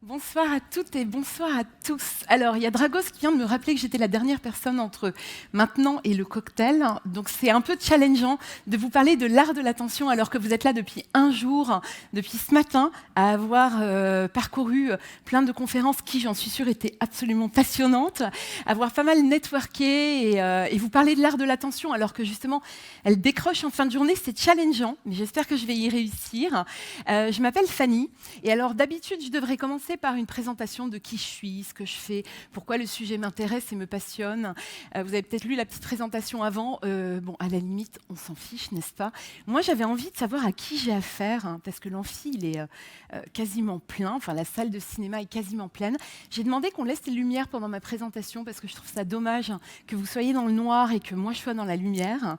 Bonsoir à toutes et bonsoir à tous. Alors, il y a Dragos qui vient de me rappeler que j'étais la dernière personne entre maintenant et le cocktail. Donc, c'est un peu challengeant de vous parler de l'art de l'attention alors que vous êtes là depuis un jour, depuis ce matin, à avoir parcouru plein de conférences qui, j'en suis sûre, étaient absolument passionnantes, avoir pas mal networké et vous parler de l'art de l'attention alors que, justement, elle décroche en fin de journée. C'est challengeant, mais j'espère que je vais y réussir. Je m'appelle Fanny et alors, d'habitude, je devrais commencer par une présentation de qui je suis, ce que je fais, pourquoi le sujet m'intéresse et me passionne. Vous avez peut-être lu la petite présentation avant. Bon, à la limite, on s'en fiche, n'est-ce pas? Moi, j'avais envie de savoir à qui j'ai affaire, hein, parce que l'amphi, il est quasiment plein. Enfin, la salle de cinéma est quasiment pleine. J'ai demandé qu'on laisse les lumières pendant ma présentation, parce que je trouve ça dommage que vous soyez dans le noir et que moi, je sois dans la lumière.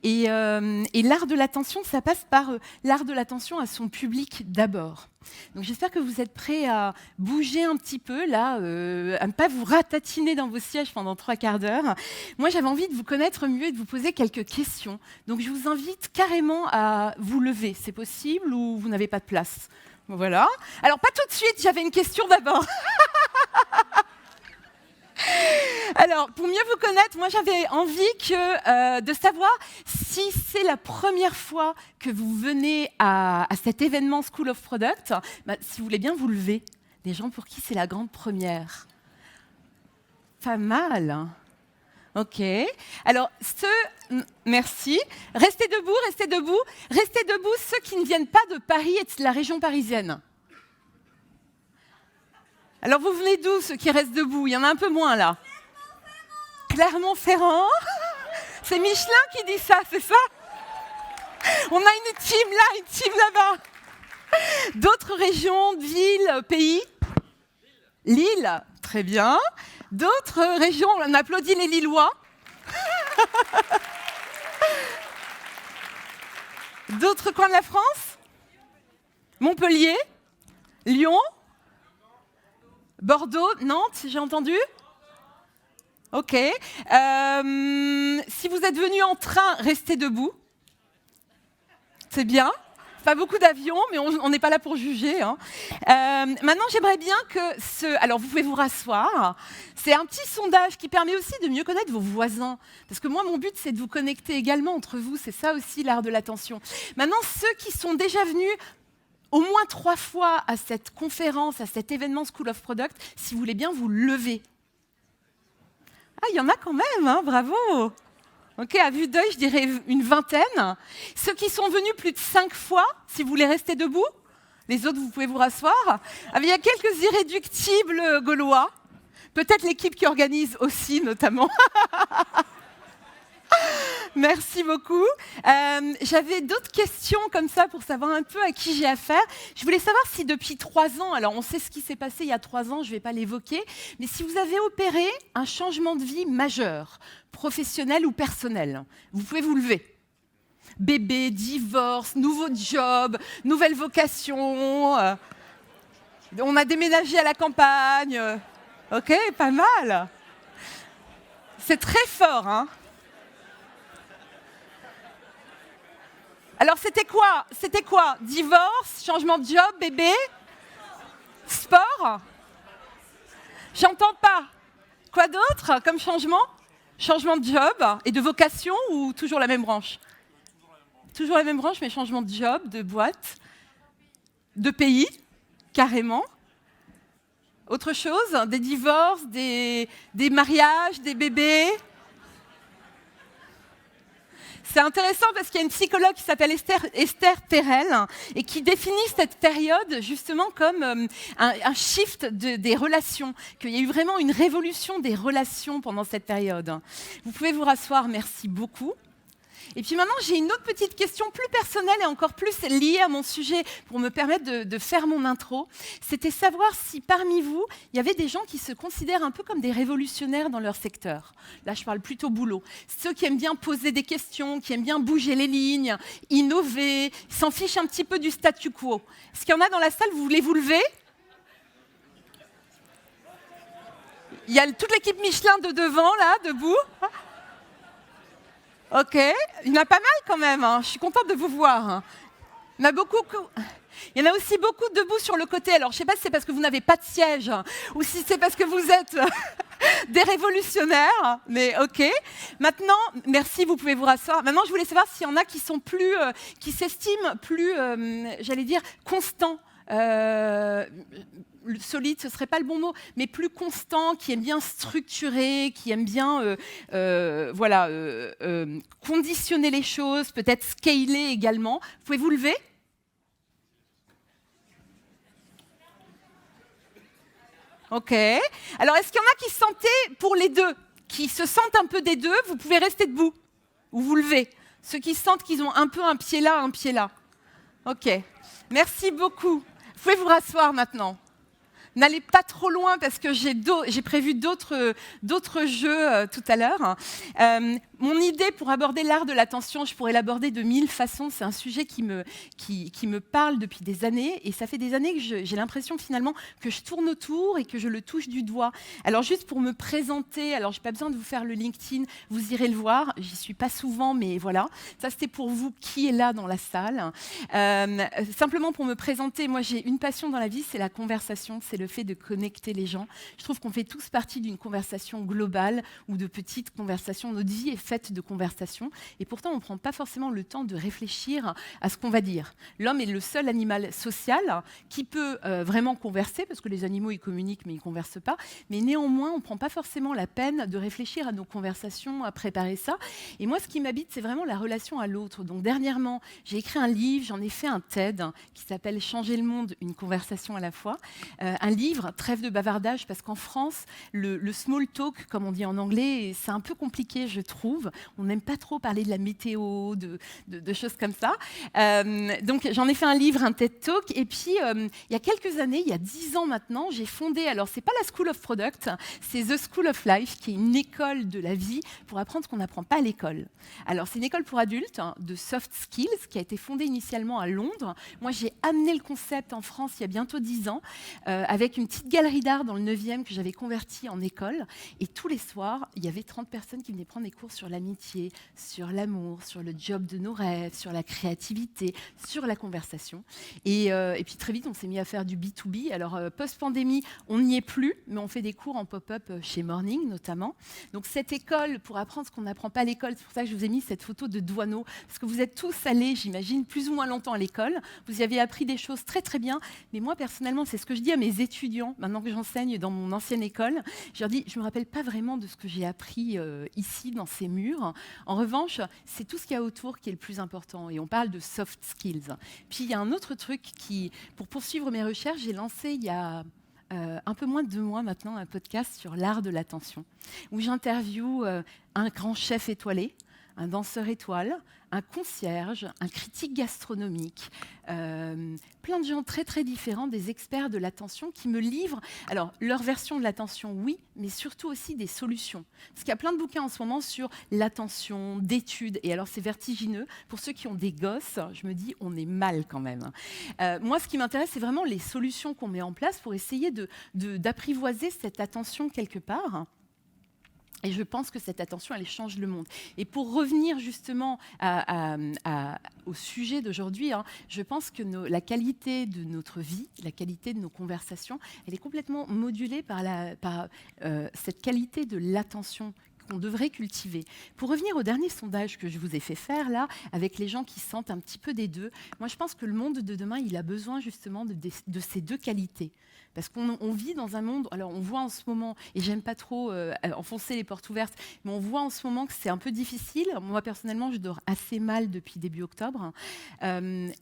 Et l'art de l'attention, ça passe par l'art de l'attention à son public d'abord. Donc j'espère que vous êtes prêts à bouger un petit peu, là, à ne pas vous ratatiner dans vos sièges pendant 3 quarts d'heure. Moi, j'avais envie de vous connaître mieux et de vous poser quelques questions. Donc je vous invite carrément à vous lever. C'est possible ou vous n'avez pas de place? Voilà. Alors pas tout de suite, j'avais une question d'abord. Alors, pour mieux vous connaître, moi j'avais envie de savoir si c'est la première fois que vous venez à cet événement School of Product, si vous voulez bien vous lever. Des gens pour qui c'est la grande première. Pas mal. Hein. Ok. Alors, merci. Restez debout, restez debout. Restez debout ceux qui ne viennent pas de Paris et de la région parisienne. Alors, vous venez d'où, ceux qui restent debout? Il y en a un peu moins, là. Clermont-Ferrand. C'est Michelin qui dit ça, c'est ça? On a une team là, une team là-bas. D'autres régions, villes, pays? Lille, très bien. D'autres régions, on applaudit les Lillois. D'autres coins de la France? Montpellier? Lyon? Bordeaux? Nantes, j'ai entendu? Ok. Si vous êtes venu en train, restez debout. C'est bien. Pas beaucoup d'avions, mais on n'est pas là pour juger. Hein. Maintenant, j'aimerais bien que Alors, vous pouvez vous rasseoir. C'est un petit sondage qui permet aussi de mieux connaître vos voisins. Parce que moi, mon but, c'est de vous connecter également entre vous. C'est ça aussi l'art de l'attention. Maintenant, ceux qui sont déjà venus au moins 3 fois à cette conférence, à cet événement School of Product, si vous voulez bien vous lever. Ah, il y en a quand même, hein, bravo. Ok, à vue d'œil, je dirais une vingtaine. Ceux qui sont venus plus de 5 fois, si vous voulez rester debout, les autres, vous pouvez vous rasseoir. Ah, il y a quelques irréductibles gaulois. Peut-être l'équipe qui organise aussi, notamment. Merci beaucoup. J'avais d'autres questions comme ça pour savoir un peu à qui j'ai affaire. Je voulais savoir si depuis 3 ans, alors on sait ce qui s'est passé il y a 3 ans, je ne vais pas l'évoquer, mais si vous avez opéré un changement de vie majeur, professionnel ou personnel, vous pouvez vous lever. Bébé, divorce, nouveau job, nouvelle vocation, on a déménagé à la campagne. Ok, pas mal. C'est très fort, hein. Alors, c'était quoi? C'était quoi? Divorce, changement de job, bébé? Sport? J'entends pas. Quoi d'autre comme changement? Changement de job et de vocation ou toujours la même branche? Toujours la même branche, mais changement de job, de boîte, de pays, carrément. Autre chose? Des divorces, des mariages, des bébés? C'est intéressant parce qu'il y a une psychologue qui s'appelle Esther Perel et qui définit cette période justement comme un shift des relations, qu'il y a eu vraiment une révolution des relations pendant cette période. Vous pouvez vous rasseoir, merci beaucoup. Et puis maintenant, j'ai une autre petite question plus personnelle et encore plus liée à mon sujet pour me permettre de faire mon intro. C'était savoir si parmi vous, il y avait des gens qui se considèrent un peu comme des révolutionnaires dans leur secteur. Là, je parle plutôt boulot. Ceux qui aiment bien poser des questions, qui aiment bien bouger les lignes, innover, s'en fichent un petit peu du statu quo. Est-ce qu'il y en a dans la salle? Vous voulez vous lever? Il y a toute l'équipe Michelin de devant, là, debout. Ok, il y en a pas mal quand même, hein. Je suis contente de vous voir. Il y en a beaucoup. Il y en a aussi beaucoup debout sur le côté. Alors, je ne sais pas si c'est parce que vous n'avez pas de siège ou si c'est parce que vous êtes des révolutionnaires, mais ok. Maintenant, merci, vous pouvez vous rasseoir. Maintenant, je voulais savoir s'il y en a qui sont plus, qui s'estiment plus, j'allais dire, constants. Solide, ce serait pas le bon mot, mais plus constant, qui aime bien structurer, qui aime bien voilà, conditionner les choses, peut-être scaler également. Vous pouvez vous lever? Ok. Alors, est-ce qu'il y en a qui se sentaient pour les deux, qui se sentent un peu des deux? Vous pouvez rester debout ou vous lever. Ceux qui sentent qu'ils ont un peu un pied là, un pied là. Ok. Merci beaucoup. Vous pouvez vous rasseoir maintenant. N'allez pas trop loin parce que j'ai prévu d'autres jeux tout à l'heure. Mon idée pour aborder l'art de l'attention, je pourrais l'aborder de 1000 façons. C'est un sujet qui me parle depuis des années. Et ça fait des années que j'ai l'impression finalement que je tourne autour et que je le touche du doigt. Alors juste pour me présenter, alors je n'ai pas besoin de vous faire le LinkedIn, vous irez le voir. J'y suis pas souvent, mais voilà. Ça c'était pour vous qui est là dans la salle. Simplement pour me présenter, moi j'ai une passion dans la vie, c'est la conversation, c'est le fait de connecter les gens. Je trouve qu'on fait tous partie d'une conversation globale ou de petites conversations. Notre vie est faite de conversations et pourtant on ne prend pas forcément le temps de réfléchir à ce qu'on va dire. L'homme est le seul animal social qui peut vraiment converser, parce que les animaux ils communiquent mais ils ne conversent pas, mais néanmoins on ne prend pas forcément la peine de réfléchir à nos conversations, à préparer ça. Et moi ce qui m'habite c'est vraiment la relation à l'autre. Donc dernièrement j'ai écrit un livre, j'en ai fait un TED qui s'appelle Changer le monde, une conversation à la fois. Un livre, trêve de bavardage, parce qu'en France, le small talk, comme on dit en anglais, c'est un peu compliqué, je trouve. On n'aime pas trop parler de la météo, de choses comme ça. Donc, j'en ai fait un livre, un TED Talk. Et puis, il y a quelques années, il y a 10 ans maintenant, j'ai fondé, alors, c'est pas la School of Product, c'est The School of Life, qui est une école de la vie pour apprendre ce qu'on n'apprend pas à l'école. Alors, c'est une école pour adultes de soft skills qui a été fondée initialement à Londres. Moi, j'ai amené le concept en France il y a bientôt 10 ans, avec une petite galerie d'art dans le 9e que j'avais convertie en école. Et tous les soirs, il y avait 30 personnes qui venaient prendre des cours sur l'amitié, sur l'amour, sur le job de nos rêves, sur la créativité, sur la conversation. Et puis très vite, on s'est mis à faire du B2B. Alors, post-pandémie, on n'y est plus, mais on fait des cours en pop-up chez Morning, notamment. Donc, cette école, pour apprendre ce qu'on n'apprend pas à l'école, c'est pour ça que je vous ai mis cette photo de Douaneau, parce que vous êtes tous allés, j'imagine, plus ou moins longtemps à l'école. Vous y avez appris des choses très, très bien. Mais moi, personnellement, c'est ce que je dis à mes étudiants, maintenant que j'enseigne dans mon ancienne école. Je leur dis, je ne me rappelle pas vraiment de ce que j'ai appris ici, dans ces murs. En revanche, c'est tout ce qu'il y a autour qui est le plus important. Et on parle de soft skills. Puis, il y a un autre truc qui, pour poursuivre mes recherches, j'ai lancé il y a un peu moins de 2 mois maintenant un podcast sur l'art de l'attention, où j'interviewe un grand chef étoilé, un danseur étoile, un concierge, un critique gastronomique, plein de gens très très différents, des experts de l'attention qui me livrent alors leur version de l'attention, oui, mais surtout aussi des solutions. Parce qu'il y a plein de bouquins en ce moment sur l'attention, d'études, et alors c'est vertigineux. Pour ceux qui ont des gosses, je me dis, on est mal quand même. Moi, ce qui m'intéresse, c'est vraiment les solutions qu'on met en place pour essayer d'apprivoiser cette attention quelque part. Et je pense que cette attention, elle change le monde. Et pour revenir justement au sujet d'aujourd'hui, je pense que la qualité de notre vie, la qualité de nos conversations, elle est complètement modulée par cette qualité de l'attention qu'on devrait cultiver. Pour revenir au dernier sondage que je vous ai fait faire, là, avec les gens qui sentent un petit peu des deux, moi je pense que le monde de demain, il a besoin justement de ces deux qualités. Parce qu'on vit dans un monde, alors on voit en ce moment, et j'aime pas trop enfoncer les portes ouvertes, mais on voit en ce moment que c'est un peu difficile. Moi personnellement, je dors assez mal depuis début octobre,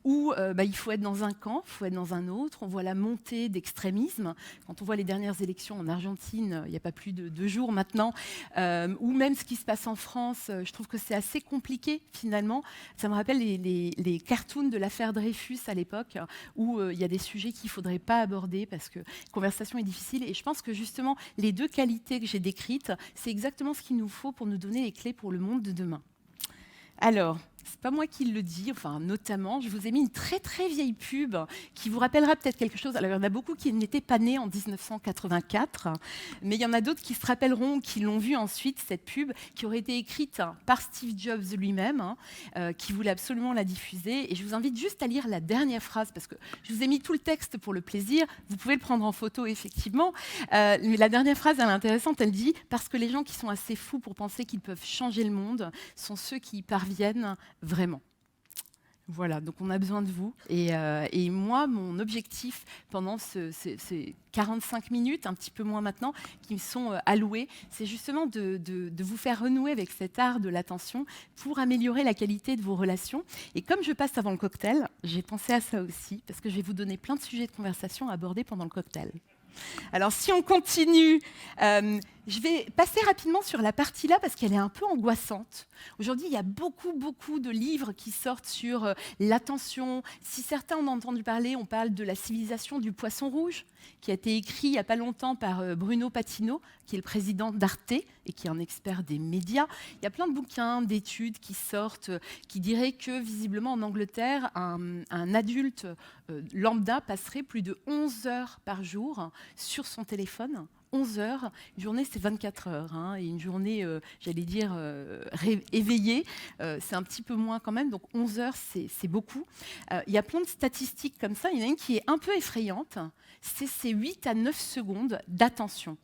où il faut être dans un camp, il faut être dans un autre. On voit la montée d'extrémisme. Quand on voit les dernières élections en Argentine, il n'y a pas plus de 2 jours maintenant, ou même ce qui se passe en France, je trouve que c'est assez compliqué finalement. Ça me rappelle les cartoons de l'affaire Dreyfus à l'époque, où il y a des sujets qu'il ne faudrait pas aborder parce que la conversation est difficile. Et je pense que justement, les deux qualités que j'ai décrites, c'est exactement ce qu'il nous faut pour nous donner les clés pour le monde de demain. Alors, C'est pas moi qui le dis, enfin notamment, je vous ai mis une très très vieille pub qui vous rappellera peut-être quelque chose. Alors il y en a beaucoup qui n'étaient pas nés en 1984, mais il y en a d'autres qui se rappelleront, qui l'ont vue ensuite, cette pub, qui aurait été écrite par Steve Jobs lui-même, qui voulait absolument la diffuser. Et je vous invite juste à lire la dernière phrase, parce que je vous ai mis tout le texte pour le plaisir, vous pouvez le prendre en photo effectivement, mais la dernière phrase, elle est intéressante, elle dit « Parce que les gens qui sont assez fous pour penser qu'ils peuvent changer le monde sont ceux qui y parviennent vraiment ». Voilà, donc on a besoin de vous. Et moi, mon objectif pendant ces 45 minutes, un petit peu moins maintenant, qui me sont allouées, c'est justement de vous faire renouer avec cet art de l'attention pour améliorer la qualité de vos relations. Et comme je passe avant le cocktail, j'ai pensé à ça aussi, parce que je vais vous donner plein de sujets de conversation à aborder pendant le cocktail. Alors, si on continue, je vais passer rapidement sur la partie là parce qu'elle est un peu angoissante. Aujourd'hui, il y a beaucoup de livres qui sortent sur l'attention. Si certains en ont entendu parler, on parle de la civilisation du poisson rouge, qui a été écrit il n'y a pas longtemps par Bruno Patino, qui est le président d'Arte et qui est un expert des médias. Il y a plein de bouquins, d'études qui sortent, qui diraient que visiblement en Angleterre, un adulte lambda passerait plus de 11 heures par jour sur son téléphone. 11 heures, une journée c'est 24 heures, et une journée, j'allais dire, éveillée, c'est un petit peu moins quand même, donc 11 heures c'est beaucoup. Il y a plein de statistiques comme ça, il y en a une qui est un peu effrayante, c'est ces 8 à 9 secondes d'attention.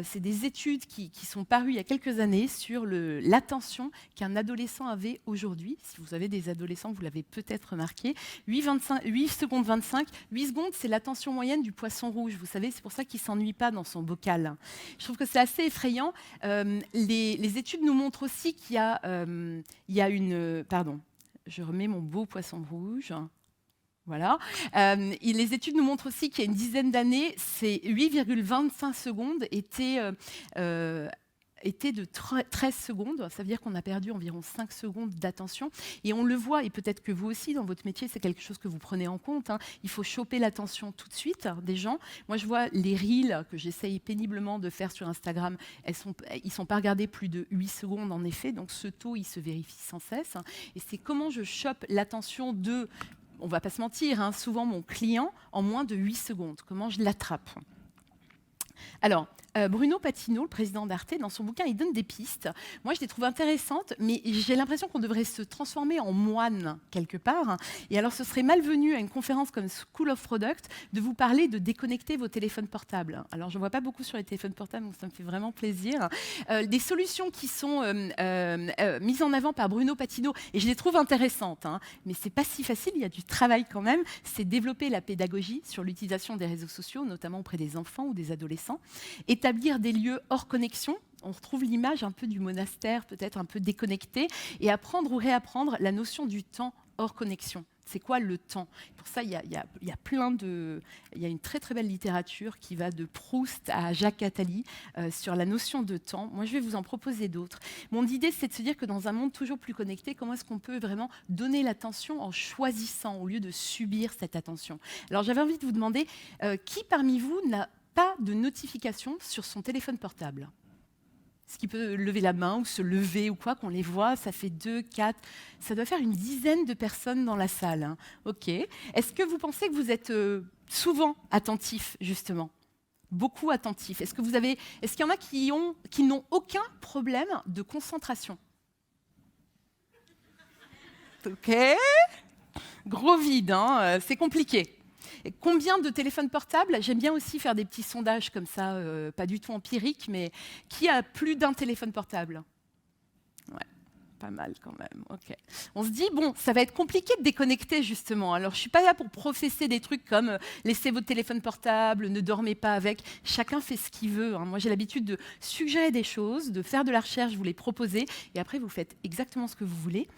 C'est des études qui sont parues il y a quelques années sur l'attention qu'un adolescent avait aujourd'hui. Si vous avez des adolescents, vous l'avez peut-être remarqué. 8 secondes 25. 8 secondes, c'est l'attention moyenne du poisson rouge. Vous savez, c'est pour ça qu'il ne s'ennuie pas dans son bocal. Je trouve que c'est assez effrayant. Les études nous montrent aussi qu'il y a une... Pardon, je remets mon beau poisson rouge. Voilà. Les études nous montrent aussi qu'il y a une dizaine d'années, ces 8,25 secondes étaient de 13 secondes. Ça veut dire qu'on a perdu environ 5 secondes d'attention. Et on le voit, et peut-être que vous aussi, dans votre métier, c'est quelque chose que vous prenez en compte. Il faut choper l'attention tout de suite des gens. Moi, je vois les reels que j'essaye péniblement de faire sur Instagram. Ils ne sont pas regardés plus de 8 secondes, en effet. Donc, ce taux, il se vérifie sans cesse. Et c'est comment je chope l'attention de... On ne va pas se mentir, souvent mon client en moins de 8 secondes. Comment je l'attrape ? Alors, Bruno Patino, le président d'Arte, dans son bouquin, il donne des pistes. Moi, je les trouve intéressantes, mais j'ai l'impression qu'on devrait se transformer en moine quelque part. Et alors, ce serait malvenu à une conférence comme School of Product de vous parler de déconnecter vos téléphones portables. Alors, je ne vois pas beaucoup sur les téléphones portables, donc ça me fait vraiment plaisir. Des solutions qui sont mises en avant par Bruno Patino, et je les trouve intéressantes, mais ce n'est pas si facile, il y a du travail quand même, c'est développer la pédagogie sur l'utilisation des réseaux sociaux, notamment auprès des enfants ou des adolescents. Établir des lieux hors connexion, on retrouve l'image un peu du monastère, peut-être un peu déconnecté, et apprendre ou réapprendre la notion du temps hors connexion. C'est quoi le temps ? Pour ça, il y a une très très belle littérature qui va de Proust à Jacques Attali sur la notion de temps. Moi, je vais vous en proposer d'autres. Mon idée, c'est de se dire que dans un monde toujours plus connecté, comment est-ce qu'on peut vraiment donner l'attention en choisissant au lieu de subir cette attention ? Alors, j'avais envie de vous demander, qui parmi vous n'a pas de notification sur son téléphone portable ? Est-ce qu'il peut lever la main ou se lever ou quoi, qu'on les voit? Ça fait 2, 4, ça doit faire une dizaine de personnes dans la salle. OK. Est-ce que vous pensez que vous êtes souvent attentif, justement? Beaucoup attentif. Est-ce qu'il y en a qui n'ont aucun problème de concentration? OK. Gros vide, c'est compliqué. Et combien de téléphones portables? J'aime bien aussi faire des petits sondages comme ça, pas du tout empiriques, mais qui a plus d'un téléphone portable? Ouais, pas mal quand même. Ok. On se dit, bon, ça va être compliqué de déconnecter justement. Alors, je ne suis pas là pour professer des trucs comme laissez votre téléphone portable, ne dormez pas avec. Chacun fait ce qu'il veut. Moi, j'ai l'habitude de suggérer des choses, de faire de la recherche, vous les proposer, et après, vous faites exactement ce que vous voulez.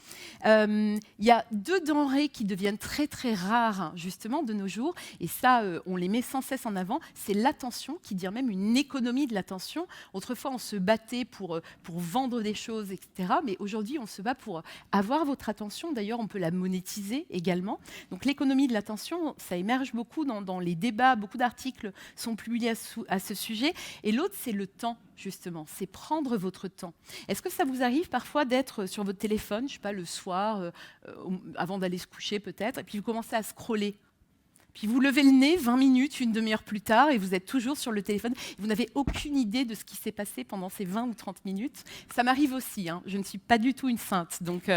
Il y a 2 denrées qui deviennent très, très rares justement de nos jours, et ça, on les met sans cesse en avant. C'est l'attention, qui dit même une économie de l'attention. Autrefois, on se battait pour vendre des choses, etc. Mais aujourd'hui, aujourd'hui, on se bat pour avoir votre attention. D'ailleurs, on peut la monétiser également. Donc l'économie de l'attention, ça émerge beaucoup dans les débats. Beaucoup d'articles sont publiés à ce sujet. Et l'autre, c'est le temps, justement. C'est prendre votre temps. Est-ce que ça vous arrive parfois d'être sur votre téléphone, je ne sais pas, le soir, avant d'aller se coucher peut-être, et puis vous commencez à scroller? Puis vous levez le nez 20 minutes, une demi-heure plus tard, et vous êtes toujours sur le téléphone. Vous n'avez aucune idée de ce qui s'est passé pendant ces 20 ou 30 minutes. Ça m'arrive aussi, hein. Je ne suis pas du tout une sainte. Donc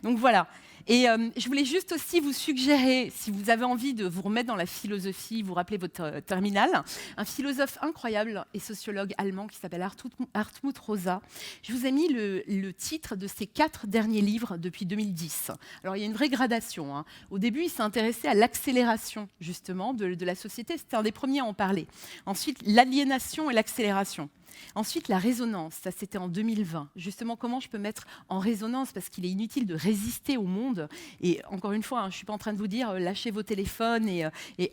voilà. Et je voulais juste aussi vous suggérer, si vous avez envie de vous remettre dans la philosophie, vous rappelez votre terminale, un philosophe incroyable et sociologue allemand qui s'appelle Hartmut Rosa. Je vous ai mis le titre de ses 4 derniers livres depuis 2010. Alors il y a une vraie gradation, hein. Au début, il s'est intéressé à l'accélération, justement, de la société. C'était un des premiers à en parler. Ensuite, l'aliénation et l'accélération. Ensuite, la résonance, ça c'était en 2020. Justement, comment je peux mettre en résonance, parce qu'il est inutile de résister au monde. Et encore une fois, hein, je ne suis pas en train de vous dire lâchez vos téléphones et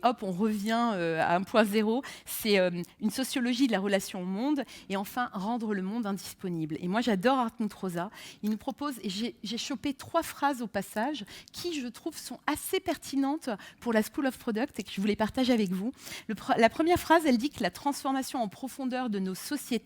hop, on revient à 1.0. C'est une sociologie de la relation au monde. Et enfin, rendre le monde indisponible. Et moi, j'adore Hartmut Rosa. Il nous propose, et j'ai chopé 3 phrases au passage qui, je trouve, sont assez pertinentes pour la School of Product et que je voulais partager avec vous. La première phrase, elle dit que la transformation en profondeur de nos sociétés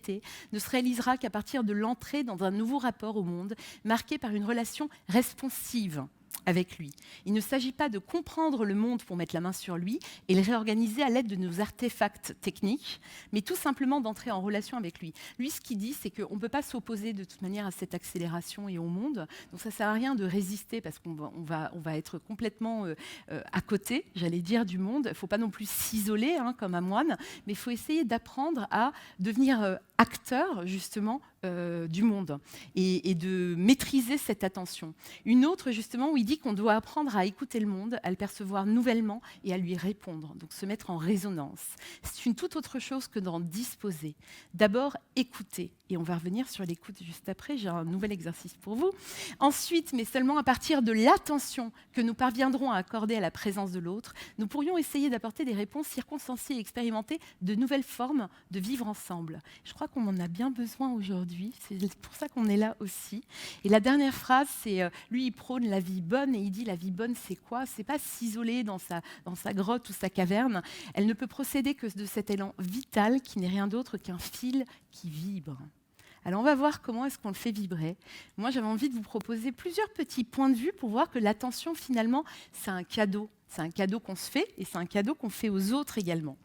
ne se réalisera qu'à partir de l'entrée dans un nouveau rapport au monde, marqué par une relation responsive avec lui. Il ne s'agit pas de comprendre le monde pour mettre la main sur lui et le réorganiser à l'aide de nos artefacts techniques, mais tout simplement d'entrer en relation avec lui. Lui, ce qu'il dit, c'est qu'on ne peut pas s'opposer de toute manière à cette accélération et au monde. Donc ça ne sert à rien de résister parce qu'on va être complètement à côté, j'allais dire, du monde. Il ne faut pas non plus s'isoler comme un moine, mais il faut essayer d'apprendre à devenir acteur, justement, du monde et de maîtriser cette attention. Une autre, justement, où il dit qu'on doit apprendre à écouter le monde, à le percevoir nouvellement et à lui répondre, donc se mettre en résonance. C'est une toute autre chose que d'en disposer. D'abord, écouter. Et on va revenir sur l'écoute juste après, j'ai un nouvel exercice pour vous. Ensuite, mais seulement à partir de l'attention que nous parviendrons à accorder à la présence de l'autre, nous pourrions essayer d'apporter des réponses circonstanciées et expérimenter de nouvelles formes de vivre ensemble. Je crois qu'on en a bien besoin aujourd'hui, c'est pour ça qu'on est là aussi. Et la dernière phrase, c'est lui, il prône la vie bonne et il dit la vie bonne, c'est quoi? C'est pas s'isoler dans sa grotte ou sa caverne. Elle ne peut procéder que de cet élan vital qui n'est rien d'autre qu'un fil qui vibre. Alors on va voir comment est-ce qu'on le fait vibrer. Moi, j'avais envie de vous proposer plusieurs petits points de vue pour voir que l'attention, finalement, c'est un cadeau. C'est un cadeau qu'on se fait et c'est un cadeau qu'on fait aux autres également.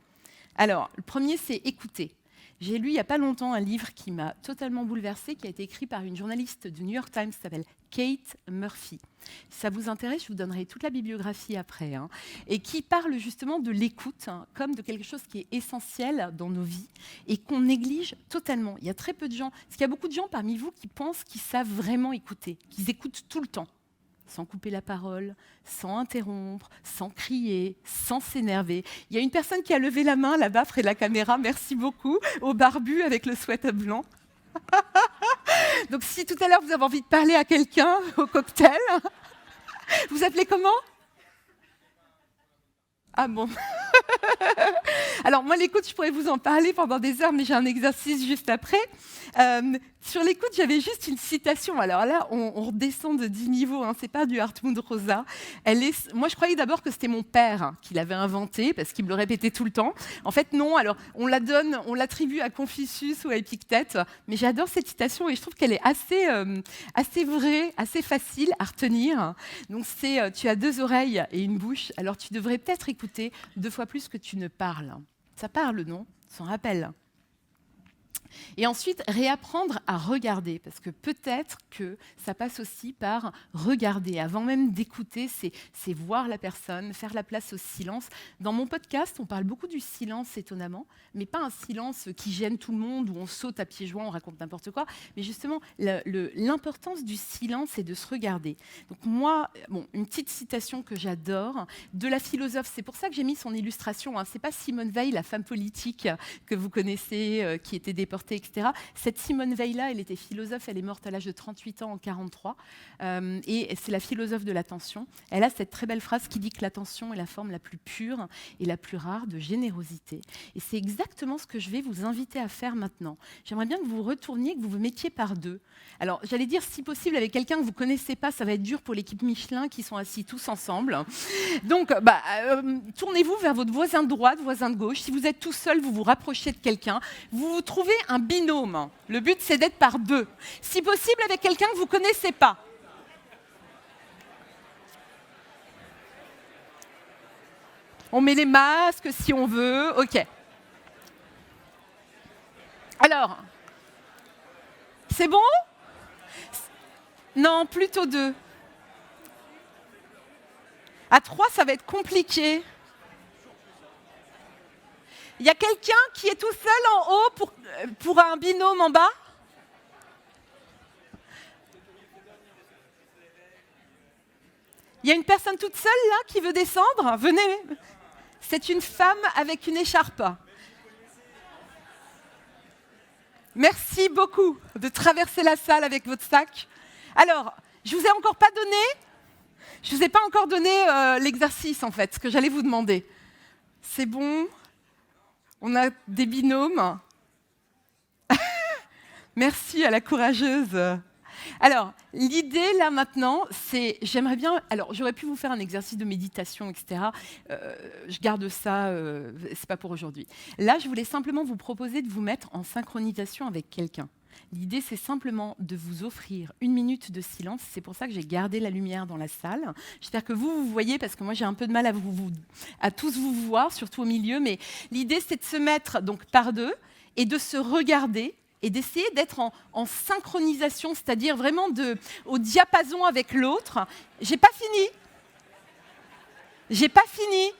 Alors, le premier, c'est écouter. J'ai lu il n'y a pas longtemps un livre qui m'a totalement bouleversée, qui a été écrit par une journaliste du New York Times qui s'appelle Kate Murphy. Si ça vous intéresse, je vous donnerai toute la bibliographie après. Et qui parle justement de l'écoute comme de quelque chose qui est essentiel dans nos vies et qu'on néglige totalement. Il y a très peu de gens, parce qu'il y a beaucoup de gens parmi vous qui pensent qu'ils savent vraiment écouter, qu'ils écoutent tout le temps, sans couper la parole, sans interrompre, sans crier, sans s'énerver. Il y a une personne qui a levé la main là-bas près de la caméra, merci beaucoup, au barbu avec le sweat blanc. Donc si tout à l'heure vous avez envie de parler à quelqu'un au cocktail, vous appelez comment? Ah bon. Alors moi l'écoute, je pourrais vous en parler pendant des heures, mais j'ai un exercice juste après. Sur l'écoute, j'avais juste une citation. Alors là, on redescend de 10 niveaux, c'est pas du Hartmut Rosa. Moi, je croyais d'abord que c'était mon père qui l'avait inventée, parce qu'il me le répétait tout le temps. En fait, non. Alors, on l'attribue à Confucius ou à Épictète, mais j'adore cette citation et je trouve qu'elle est assez vraie, assez facile à retenir. Donc, c'est tu as 2 oreilles et une bouche, alors tu devrais peut-être écouter 2 fois plus que tu ne parles. Ça parle, non? S'en rappelle. Et ensuite, réapprendre à regarder, parce que peut-être que ça passe aussi par regarder. Avant même d'écouter, c'est voir la personne, faire la place au silence. Dans mon podcast, on parle beaucoup du silence, étonnamment, mais pas un silence qui gêne tout le monde, où on saute à pieds joints, on raconte n'importe quoi, mais justement, l'importance du silence et de se regarder. Donc moi, une petite citation que j'adore, de la philosophe, c'est pour ça que j'ai mis son illustration. C'est pas Simone Veil, la femme politique que vous connaissez, qui était déportée porter, etc. Cette Simone Veil-là, elle était philosophe, elle est morte à l'âge de 38 ans en 43, et c'est la philosophe de l'attention. Elle a cette très belle phrase qui dit que l'attention est la forme la plus pure et la plus rare de générosité. Et c'est exactement ce que je vais vous inviter à faire maintenant. J'aimerais bien que vous retourniez, que vous vous mettiez par deux. Alors, j'allais dire, si possible, avec quelqu'un que vous ne connaissez pas, ça va être dur pour l'équipe Michelin qui sont assis tous ensemble. Donc, tournez-vous vers votre voisin de droite, voisin de gauche. Si vous êtes tout seul, vous vous rapprochez de quelqu'un. Vous trouvez un binôme. Le but, c'est d'être par deux. Si possible, avec quelqu'un que vous ne connaissez pas. On met les masques si on veut. OK. Alors, c'est bon? Non, plutôt deux. À 3, ça va être compliqué. Il y a quelqu'un qui est tout seul en haut pour un binôme en bas? Il y a une personne toute seule là qui veut descendre? Venez. C'est une femme avec une écharpe. Merci beaucoup de traverser la salle avec votre sac. Alors, je ne vous ai encore pas donné, l'exercice en fait, ce que j'allais vous demander. C'est bon? On a des binômes. Merci à la courageuse. Alors, l'idée là maintenant, c'est, j'aimerais bien, alors j'aurais pu vous faire un exercice de méditation, etc. Je garde ça, c'est pas pour aujourd'hui. Là, je voulais simplement vous proposer de vous mettre en synchronisation avec quelqu'un. L'idée, c'est simplement de vous offrir 1 minute de silence. C'est pour ça que j'ai gardé la lumière dans la salle. J'espère que vous voyez, parce que moi, j'ai un peu de mal à tous vous voir, surtout au milieu. Mais l'idée, c'est de se mettre donc par deux et de se regarder et d'essayer d'être en synchronisation, c'est-à-dire vraiment au diapason avec l'autre. J'ai pas fini. J'ai pas fini.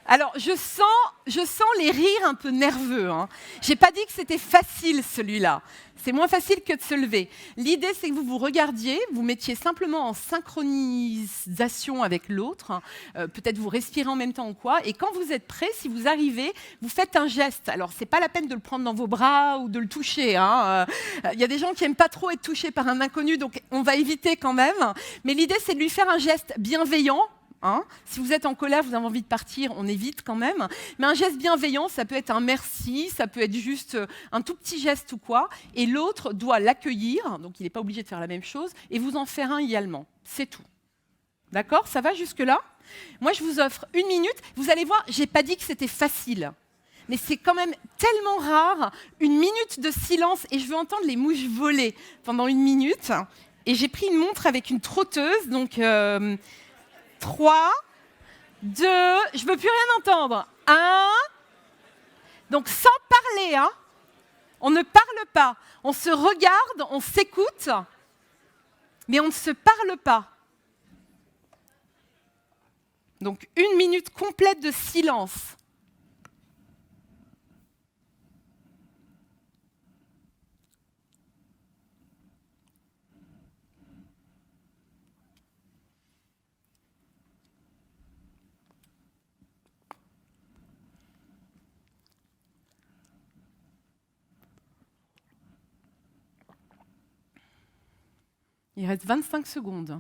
Alors, je sens les rires un peu nerveux. Hein. J'ai pas dit que c'était facile, celui-là. C'est moins facile que de se lever. L'idée, c'est que vous vous regardiez, vous mettiez simplement en synchronisation avec l'autre. Hein. Peut-être vous respirez en même temps ou quoi. Et quand vous êtes prêt, si vous arrivez, vous faites un geste. Alors, c'est pas la peine de le prendre dans vos bras ou de le toucher. Hein. Y a des gens qui aiment pas trop être touchés par un inconnu, donc on va éviter quand même. Mais l'idée, c'est de lui faire un geste bienveillant. Hein, si vous êtes en colère, vous avez envie de partir, on évite quand même. Mais un geste bienveillant, ça peut être un merci, ça peut être juste un tout petit geste ou quoi. Et l'autre doit l'accueillir, donc il n'est pas obligé de faire la même chose, et vous en faire un également. C'est tout. D'accord? Ça va jusque-là? Moi, je vous offre 1 minute. Vous allez voir, je n'ai pas dit que c'était facile. Mais c'est quand même tellement rare, 1 minute de silence, et je veux entendre les mouches voler pendant 1 minute. Et j'ai pris une montre avec une trotteuse, donc... 3, 2, je ne veux plus rien entendre. 1. Donc sans parler, hein. On ne parle pas. On se regarde, on s'écoute, mais on ne se parle pas. Donc 1 minute complète de silence. Il reste 25 secondes.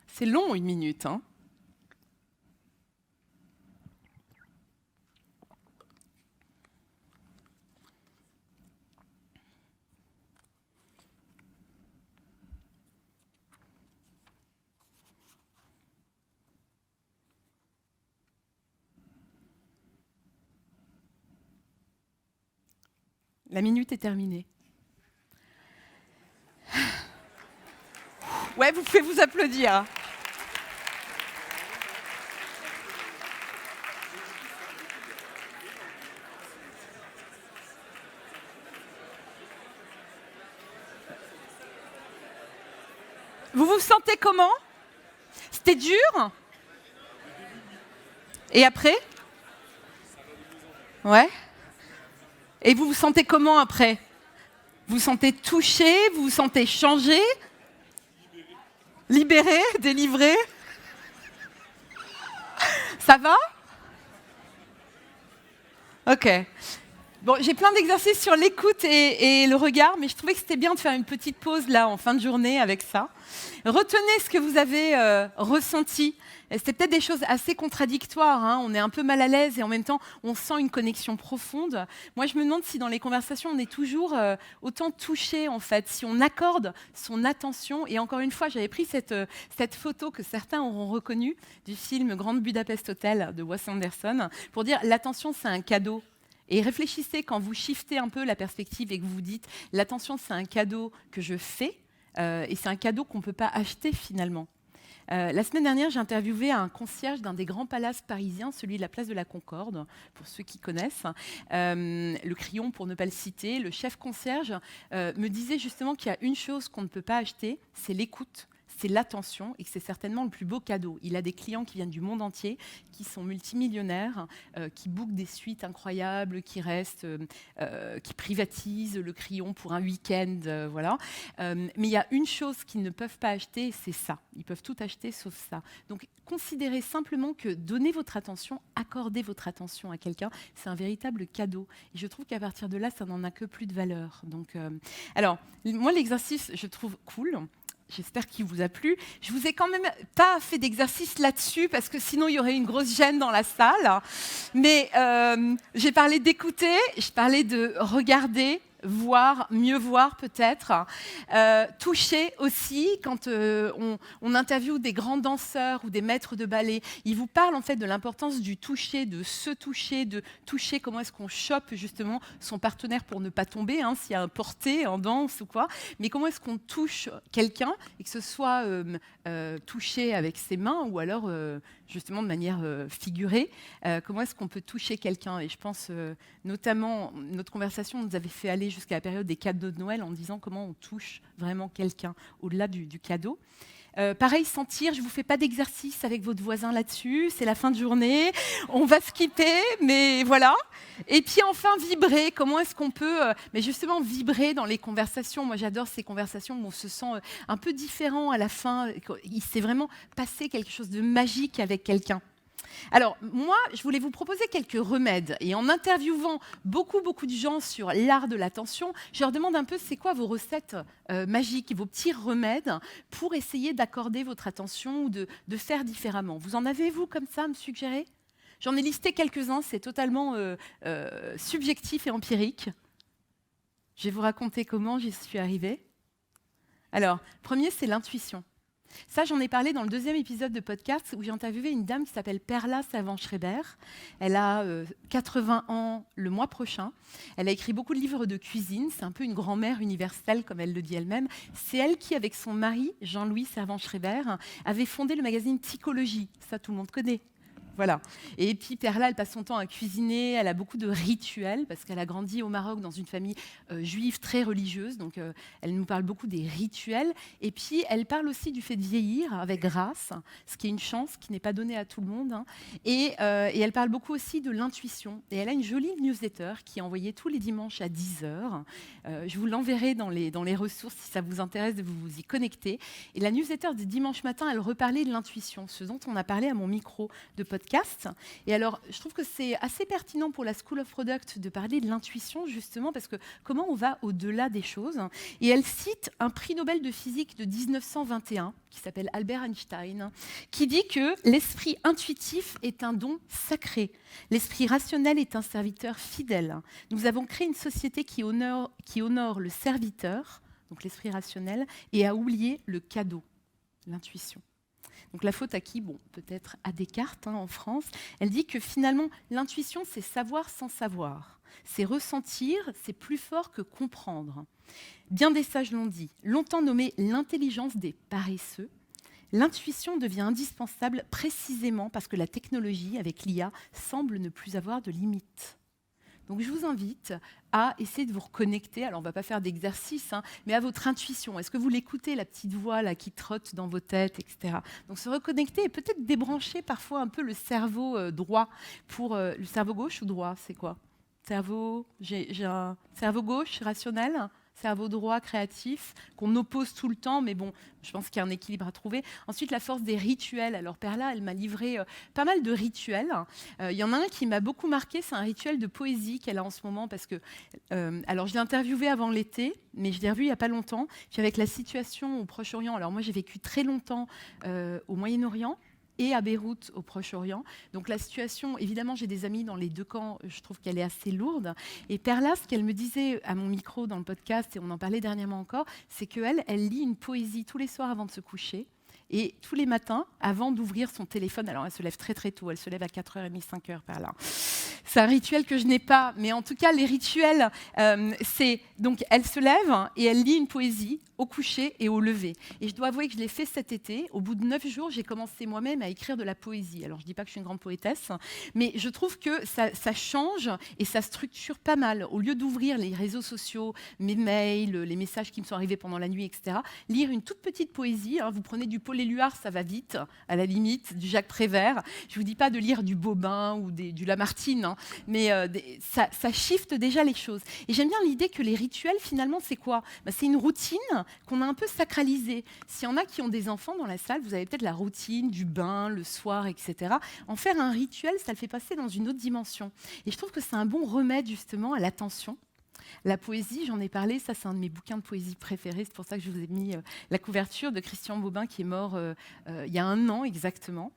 C'est long, 1 minute. Hein. La minute est terminée. Ouais, vous pouvez vous applaudir. Vous vous sentez comment? C'était dur? Et après? Ouais. Et vous vous sentez comment après? Vous vous sentez touché? Vous vous sentez changé? Libéré? Délivré? Ça va? Ok. Bon, j'ai plein d'exercices sur l'écoute et le regard, mais je trouvais que c'était bien de faire une petite pause là en fin de journée avec ça. Retenez ce que vous avez ressenti. C'était peut-être des choses assez contradictoires, hein. On est un peu mal à l'aise et en même temps, on sent une connexion profonde. Moi, je me demande si dans les conversations, on est toujours autant touché, en fait, si on accorde son attention. Et encore une fois, j'avais pris cette photo que certains auront reconnue du film Grand Budapest Hotel de Wes Anderson pour dire l'attention, c'est un cadeau. Et réfléchissez quand vous shiftez un peu la perspective et que vous vous dites l'attention, c'est un cadeau que je fais et c'est un cadeau qu'on ne peut pas acheter finalement. La semaine dernière, j'ai interviewé un concierge d'un des grands palaces parisiens, celui de la place de la Concorde, pour ceux qui connaissent. Le Crillon, pour ne pas le citer. Le chef concierge me disait justement qu'il y a une chose qu'on ne peut pas acheter, c'est l'écoute, c'est l'attention et que c'est certainement le plus beau cadeau. Il a des clients qui viennent du monde entier, qui sont multimillionnaires, qui bookent des suites incroyables, qui restent, qui privatisent le Crillon pour un week-end, voilà. Mais il y a une chose qu'ils ne peuvent pas acheter, c'est ça. Ils peuvent tout acheter sauf ça. Donc, considérez simplement que donner votre attention, accorder votre attention à quelqu'un, c'est un véritable cadeau. Et je trouve qu'à partir de là, ça n'en a que plus de valeur. Donc, alors, moi, l'exercice, je trouve cool. J'espère qu'il vous a plu. Je vous ai quand même pas fait d'exercice là-dessus parce que sinon il y aurait une grosse gêne dans la salle. Mais j'ai parlé d'écouter, je parlais de regarder, voir, mieux voir peut-être. Toucher aussi, quand on interviewe des grands danseurs ou des maîtres de ballet, ils vous parlent en fait de l'importance du toucher, de se toucher, de toucher comment est-ce qu'on chope justement son partenaire pour ne pas tomber, hein, s'il y a un porté en danse ou quoi. Mais comment est-ce qu'on touche quelqu'un et que ce soit touché avec ses mains ou alors justement de manière figurée. Comment est-ce qu'on peut toucher quelqu'un? Et je pense notamment, notre conversation nous avait fait aller jusqu'à la période des cadeaux de Noël en disant comment on touche vraiment quelqu'un au-delà du cadeau. Pareil, sentir, je ne vous fais pas d'exercice avec votre voisin là-dessus, c'est la fin de journée, on va skipper, mais voilà. Et puis enfin, vibrer, comment est-ce qu'on peut mais justement vibrer dans les conversations. Moi, j'adore ces conversations où on se sent un peu différent à la fin, il s'est vraiment passé quelque chose de magique avec quelqu'un. Alors, moi, je voulais vous proposer quelques remèdes. Et en interviewant beaucoup de gens sur l'art de l'attention, je leur demande un peu c'est quoi vos recettes magiques, vos petits remèdes pour essayer d'accorder votre attention ou de faire différemment. Vous en avez, vous, comme ça, à me suggérer? J'en ai listé quelques-uns, c'est totalement subjectif et empirique. Je vais vous raconter comment j'y suis arrivée. Alors, premier, c'est l'intuition. Ça, j'en ai parlé dans le 2e épisode de podcast où j'ai interviewé une dame qui s'appelle Perla Servan-Schreiber. Elle a 80 ans le mois prochain. Elle a écrit beaucoup de livres de cuisine. C'est un peu une grand-mère universelle, comme elle le dit elle-même. C'est elle qui, avec son mari, Jean-Louis Servan-Schreiber, avait fondé le magazine Psychologie. Ça, tout le monde connaît. Voilà. Et puis Perla, elle passe son temps à cuisiner, elle a beaucoup de rituels, parce qu'elle a grandi au Maroc dans une famille juive très religieuse, donc elle nous parle beaucoup des rituels. Et puis elle parle aussi du fait de vieillir avec grâce, ce qui est une chance qui n'est pas donnée à tout le monde. Hein. Et elle parle beaucoup aussi de l'intuition. Et elle a une jolie newsletter qui est envoyée tous les dimanches à 10h. Je vous l'enverrai dans les ressources si ça vous intéresse de vous y connecter. Et la newsletter de dimanche matin, elle reparlait de l'intuition, ce dont on a parlé à mon micro de podcast. Et alors, je trouve que c'est assez pertinent pour la School of Product de parler de l'intuition, justement, parce que comment on va au-delà des choses. Et elle cite un prix Nobel de physique de 1921, qui s'appelle Albert Einstein, qui dit que l'esprit intuitif est un don sacré. L'esprit rationnel est un serviteur fidèle. Nous avons créé une société qui honore le serviteur, donc l'esprit rationnel, et a oublié le cadeau, l'intuition. Donc la faute à qui? Bon, peut-être à Descartes, hein, en France. Elle dit que finalement, l'intuition, c'est savoir sans savoir. C'est ressentir, c'est plus fort que comprendre. Bien des sages l'ont dit. Longtemps nommée l'intelligence des paresseux, l'intuition devient indispensable précisément parce que la technologie, avec l'IA, semble ne plus avoir de limites. Donc je vous invite à essayer de vous reconnecter, alors on ne va pas faire d'exercice, hein, mais à votre intuition. Est-ce que vous l'écoutez, la petite voix là, qui trotte dans vos têtes, etc. Donc se reconnecter et peut-être débrancher parfois un peu le cerveau droit. Pour le cerveau gauche ou droit, c'est quoi? J'ai un cerveau gauche, rationnel, c'est à vos droits créatifs, qu'on oppose tout le temps, mais bon, je pense qu'il y a un équilibre à trouver. Ensuite, la force des rituels. Alors Perla, elle m'a livré pas mal de rituels. Il y en a un qui m'a beaucoup marqué, c'est un rituel de poésie qu'elle a en ce moment, parce que, alors je l'ai interviewée avant l'été, mais je l'ai revue il n'y a pas longtemps. Puis avec la situation au Proche-Orient, alors moi j'ai vécu très longtemps au Moyen-Orient, et à Beyrouth, au Proche-Orient. Donc la situation, évidemment, j'ai des amis dans les deux camps, je trouve qu'elle est assez lourde. Et Perla, ce qu'elle me disait à mon micro dans le podcast, et on en parlait dernièrement encore, c'est qu'elle lit une poésie tous les soirs avant de se coucher. Et tous les matins, avant d'ouvrir son téléphone, alors elle se lève très très tôt, elle se lève à 4h30, 5h, Perla. C'est un rituel que je n'ai pas, mais en tout cas, les rituels, c'est... Donc, elle se lève et elle lit une poésie au coucher et au lever. Et je dois avouer que je l'ai fait cet été. Au bout de 9 jours, j'ai commencé moi-même à écrire de la poésie. Alors, je ne dis pas que je suis une grande poétesse, mais je trouve que ça change et ça structure pas mal. Au lieu d'ouvrir les réseaux sociaux, mes mails, les messages qui me sont arrivés pendant la nuit, etc., lire une toute petite poésie. Vous prenez du Paul Éluard, ça va vite, à la limite, du Jacques Prévert. Je ne vous dis pas de lire du Bobin ou du Lamartine, mais ça shift déjà les choses. Et j'aime bien l'idée que les rituels, finalement, c'est quoi ? C'est une routine qu'on a un peu sacralisée. S'il y en a qui ont des enfants dans la salle, vous avez peut-être la routine du bain, le soir, etc. En faire un rituel, ça le fait passer dans une autre dimension. Et je trouve que c'est un bon remède, justement, à l'attention. La poésie, j'en ai parlé, ça c'est un de mes bouquins de poésie préférés, c'est pour ça que je vous ai mis la couverture de Christian Bobin qui est mort il y a 1 an exactement.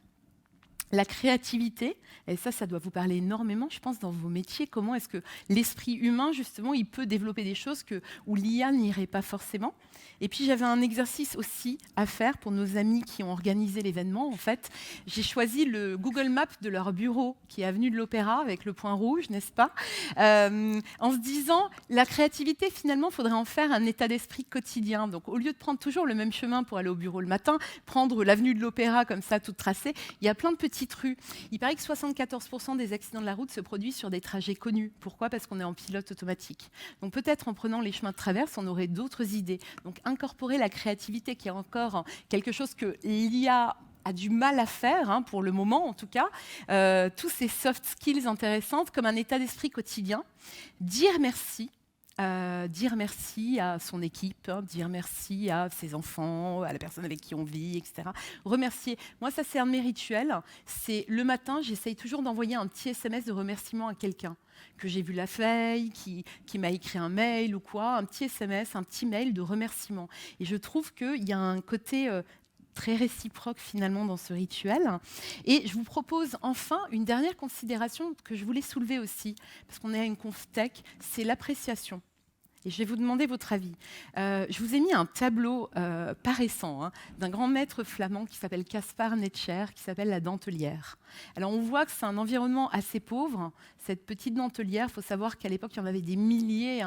La créativité, et ça doit vous parler énormément, je pense, dans vos métiers. Comment est-ce que l'esprit humain, justement, il peut développer des choses où l'IA n'irait pas forcément. Et puis, j'avais un exercice aussi à faire pour nos amis qui ont organisé l'événement. En fait, j'ai choisi le Google Maps de leur bureau, qui est avenue de l'Opéra, avec le point rouge, n'est-ce pas ? En se disant, la créativité, finalement, il faudrait en faire un état d'esprit quotidien. Donc, au lieu de prendre toujours le même chemin pour aller au bureau le matin, prendre l'avenue de l'Opéra comme ça, toute tracée, il y a plein de petites rues. Il paraît que 74% des accidents de la route se produisent sur des trajets connus. Pourquoi ? Parce qu'on est en pilote automatique. Donc peut-être en prenant les chemins de traverse, on aurait d'autres idées. Donc incorporer la créativité, qui est encore quelque chose que l'IA a du mal à faire, pour le moment en tout cas, tous ces soft skills intéressantes comme un état d'esprit quotidien. Dire merci. Dire merci à son équipe, dire merci à ses enfants, à la personne avec qui on vit, etc. Remercier. Moi, ça, c'est un de mes rituels. C'est le matin, j'essaye toujours d'envoyer un petit SMS de remerciement à quelqu'un que j'ai vu la veille, qui m'a écrit un mail ou quoi, un petit SMS, un petit mail de remerciement. Et je trouve qu'il y a un côté très réciproque finalement dans ce rituel. Et je vous propose enfin une dernière considération que je voulais soulever aussi, parce qu'on est à une conf tech, c'est l'appréciation. Et je vais vous demander votre avis. Je vous ai mis un tableau pas récent d'un grand maître flamand qui s'appelle Caspar Netscher, qui s'appelle La Dentelière. Alors on voit que c'est un environnement assez pauvre, cette petite dentelière. Il faut savoir qu'à l'époque, il y en avait des milliers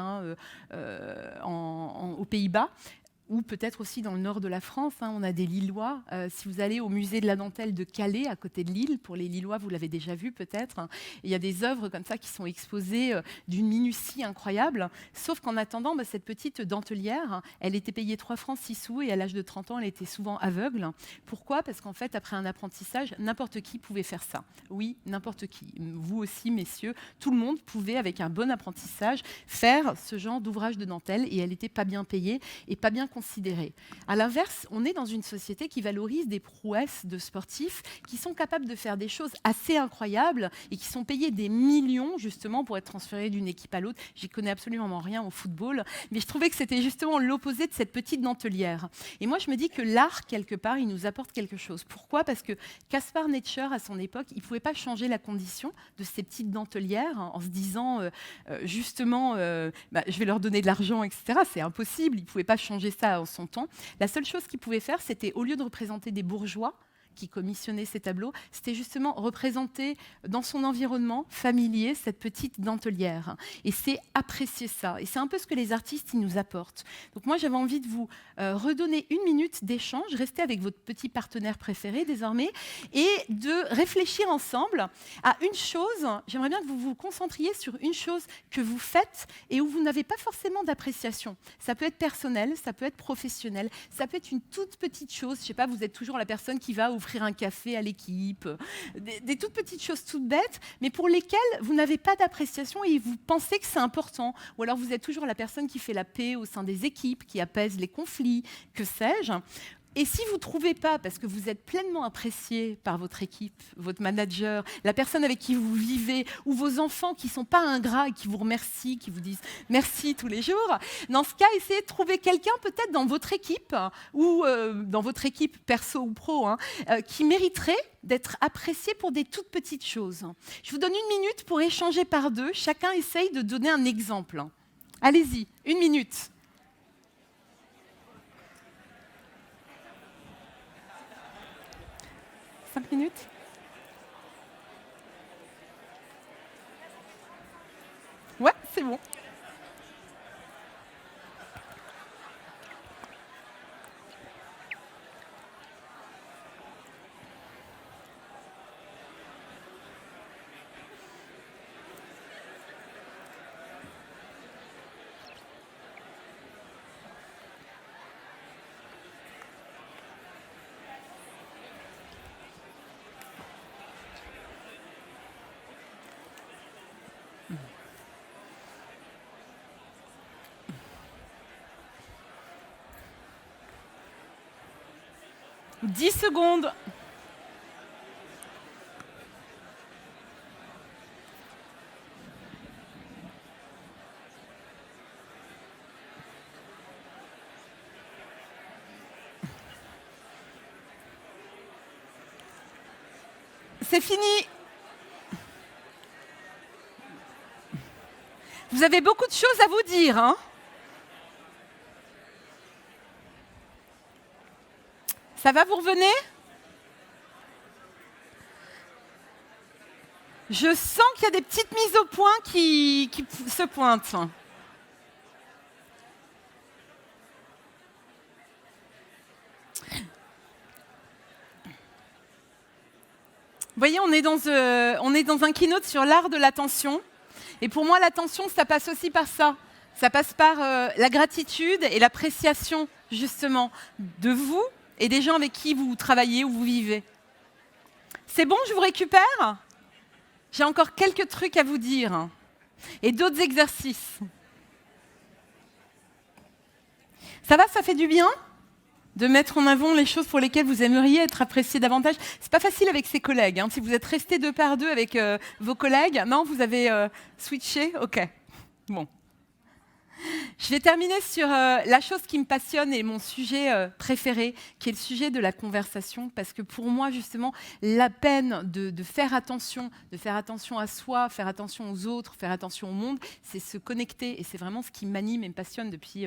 aux Pays-Bas. Ou peut-être aussi dans le nord de la France, on a des Lillois. Si vous allez au musée de la dentelle de Calais, à côté de Lille, pour les Lillois, vous l'avez déjà vu peut-être, il y a des œuvres comme ça qui sont exposées d'une minutie incroyable. Sauf qu'en attendant, cette petite dentelière, elle était payée 3 francs 6 sous et à l'âge de 30 ans, elle était souvent aveugle. Pourquoi ? Parce qu'en fait, après un apprentissage, n'importe qui pouvait faire ça. Oui, n'importe qui. Vous aussi, messieurs, tout le monde pouvait, avec un bon apprentissage, faire ce genre d'ouvrage de dentelle et elle n'était pas bien payée et pas bien considérée. À l'inverse, on est dans une société qui valorise des prouesses de sportifs qui sont capables de faire des choses assez incroyables et qui sont payés des millions justement pour être transférés d'une équipe à l'autre. J'y connais absolument rien au football, mais je trouvais que c'était justement l'opposé de cette petite dentelière. Et moi, je me dis que l'art, quelque part, il nous apporte quelque chose. Pourquoi ? Parce que Caspar Netscher, à son époque, il ne pouvait pas changer la condition de ces petites dentelières en se disant justement, je vais leur donner de l'argent, etc. C'est impossible, il ne pouvait pas changer ça en son temps. La seule chose qu'il pouvait faire, c'était, au lieu de représenter des bourgeois qui commissionnait ces tableaux, c'était justement représenter dans son environnement familier cette petite dentelière. Et c'est apprécier ça. Et c'est un peu ce que les artistes ils nous apportent. Donc moi, j'avais envie de vous redonner 1 minute d'échange, rester avec votre petit partenaire préféré désormais, et de réfléchir ensemble à une chose. J'aimerais bien que vous vous concentriez sur une chose que vous faites et où vous n'avez pas forcément d'appréciation. Ça peut être personnel, ça peut être professionnel, ça peut être une toute petite chose. Je ne sais pas, vous êtes toujours la personne qui va au offrir un café à l'équipe, des toutes petites choses toutes bêtes, mais pour lesquelles vous n'avez pas d'appréciation et vous pensez que c'est important. Ou alors vous êtes toujours la personne qui fait la paix au sein des équipes, qui apaise les conflits, que sais-je. Et si vous ne trouvez pas, parce que vous êtes pleinement apprécié par votre équipe, votre manager, la personne avec qui vous vivez, ou vos enfants qui ne sont pas ingrats et qui vous remercient, qui vous disent merci tous les jours, dans ce cas, essayez de trouver quelqu'un peut-être dans votre équipe, ou dans votre équipe perso ou pro, qui mériterait d'être apprécié pour des toutes petites choses. Je vous donne 1 minute pour échanger par deux. Chacun essaye de donner un exemple. Allez-y, 1 minute. 5 minutes. Ouais, c'est bon. « 10 secondes. C'est fini. Vous avez beaucoup de choses à vous dire, hein ? Ça va, vous revenez ? Je sens qu'il y a des petites mises au point qui se pointent. Vous voyez, on est dans un keynote sur l'art de l'attention. Et pour moi, l'attention, ça passe aussi par ça. Ça passe par la gratitude et l'appréciation, justement, de vous et des gens avec qui vous travaillez ou vous vivez. C'est bon, je vous récupère ? J'ai encore quelques trucs à vous dire et d'autres exercices. Ça va, ça fait du bien de mettre en avant les choses pour lesquelles vous aimeriez être apprécié davantage. C'est pas facile avec ses collègues. Si vous êtes resté 2 par 2 avec vos collègues, non, vous avez switché ? Ok, bon. Je vais terminer sur la chose qui me passionne et mon sujet préféré, qui est le sujet de la conversation, parce que pour moi, justement, la peine de faire attention à soi, faire attention aux autres, faire attention au monde, c'est se connecter, et c'est vraiment ce qui m'anime et me passionne depuis,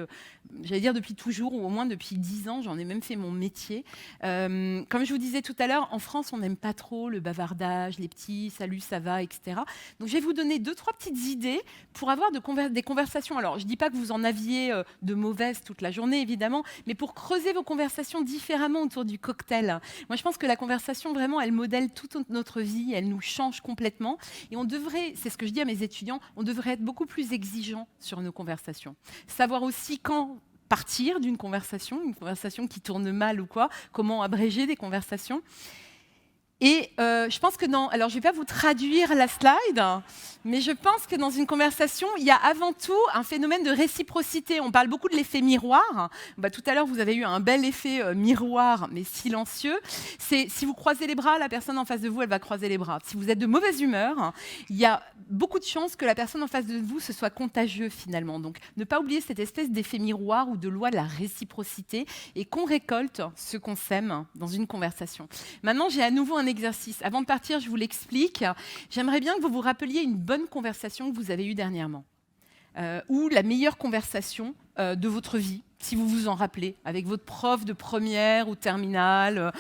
j'allais dire depuis toujours, ou au moins depuis 10 ans, j'en ai même fait mon métier. Comme je vous disais tout à l'heure, en France, on n'aime pas trop le bavardage, les petits « salut, ça va », etc. Donc je vais vous donner 2-3 petites idées pour avoir des conversations. Alors, je dis pas que vous en aviez de mauvaises toute la journée, évidemment, mais pour creuser vos conversations différemment autour du cocktail. Moi, je pense que la conversation, vraiment, elle modèle toute notre vie, elle nous change complètement. Et on devrait, c'est ce que je dis à mes étudiants, on devrait être beaucoup plus exigeants sur nos conversations. Savoir aussi quand partir d'une conversation, une conversation qui tourne mal ou quoi, comment abréger des conversations. Et je pense que alors je ne vais pas vous traduire la slide, mais je pense que dans une conversation, il y a avant tout un phénomène de réciprocité. On parle beaucoup de l'effet miroir. Tout à l'heure, vous avez eu un bel effet miroir, mais silencieux. C'est si vous croisez les bras, la personne en face de vous, elle va croiser les bras. Si vous êtes de mauvaise humeur, il y a beaucoup de chances que la personne en face de vous, ce soit contagieux finalement. Donc, ne pas oublier cette espèce d'effet miroir ou de loi de la réciprocité et qu'on récolte ce qu'on sème dans une conversation. Maintenant, j'ai à nouveau un exercice. Avant de partir, je vous l'explique. J'aimerais bien que vous vous rappeliez une bonne conversation que vous avez eue dernièrement. Ou la meilleure conversation de votre vie, si vous vous en rappelez, avec votre prof de première ou terminale,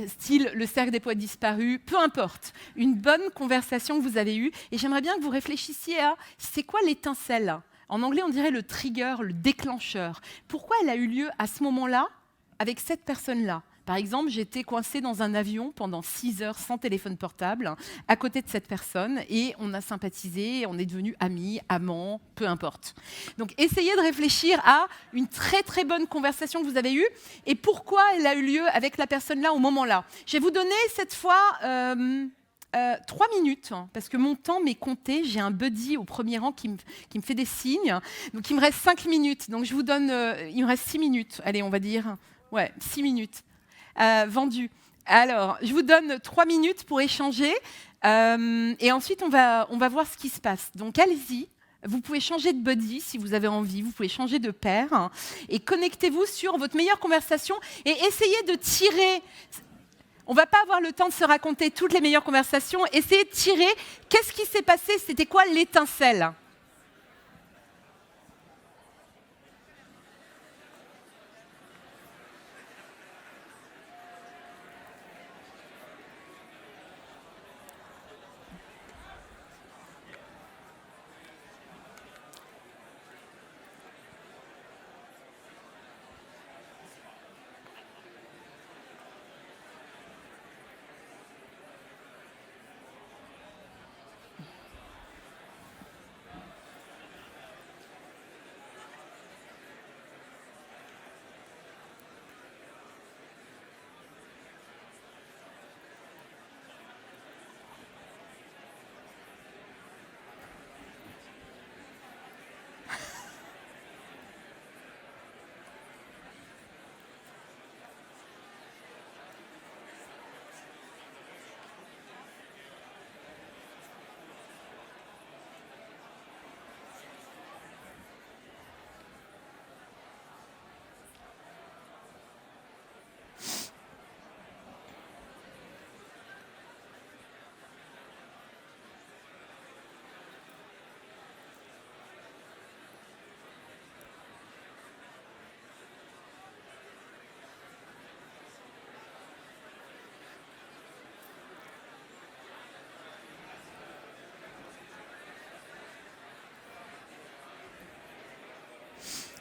style le cercle des poètes disparus, peu importe. Une bonne conversation que vous avez eue. Et j'aimerais bien que vous réfléchissiez à c'est quoi l'étincelle ? En anglais, on dirait le trigger, le déclencheur. Pourquoi elle a eu lieu à ce moment-là avec cette personne-là ? Par exemple, j'étais coincée dans un avion pendant 6 heures sans téléphone portable, à côté de cette personne, et on a sympathisé, on est devenus amis, amants, peu importe. Donc, essayez de réfléchir à une très très bonne conversation que vous avez eue, et pourquoi elle a eu lieu avec la personne-là au moment-là. Je vais vous donner cette fois 3 minutes, parce que mon temps m'est compté. J'ai un buddy au premier rang qui me fait des signes. Donc, il me reste 5 minutes. Donc, je vous donne... il me reste 6 minutes. Allez, on va dire... Ouais, 6 minutes. Vendu. Alors, je vous donne 3 minutes pour échanger. Et ensuite, on va voir ce qui se passe. Donc, allez-y. Vous pouvez changer de buddy si vous avez envie. Vous pouvez changer de paire. Et connectez-vous sur votre meilleure conversation. Et essayez de tirer... On ne va pas avoir le temps de se raconter toutes les meilleures conversations. Essayez de tirer. Qu'est-ce qui s'est passé? C'était quoi l'étincelle?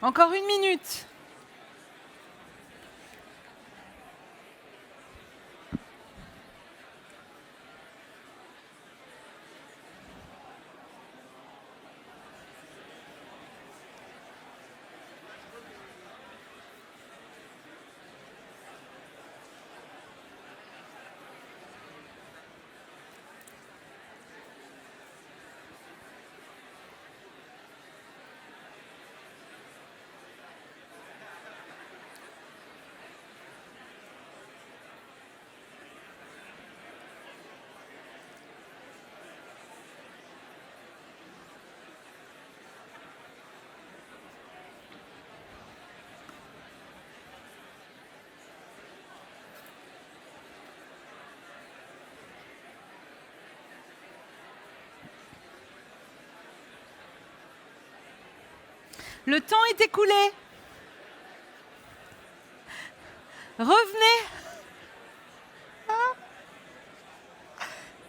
Encore 1 minute. Le temps est écoulé. Revenez.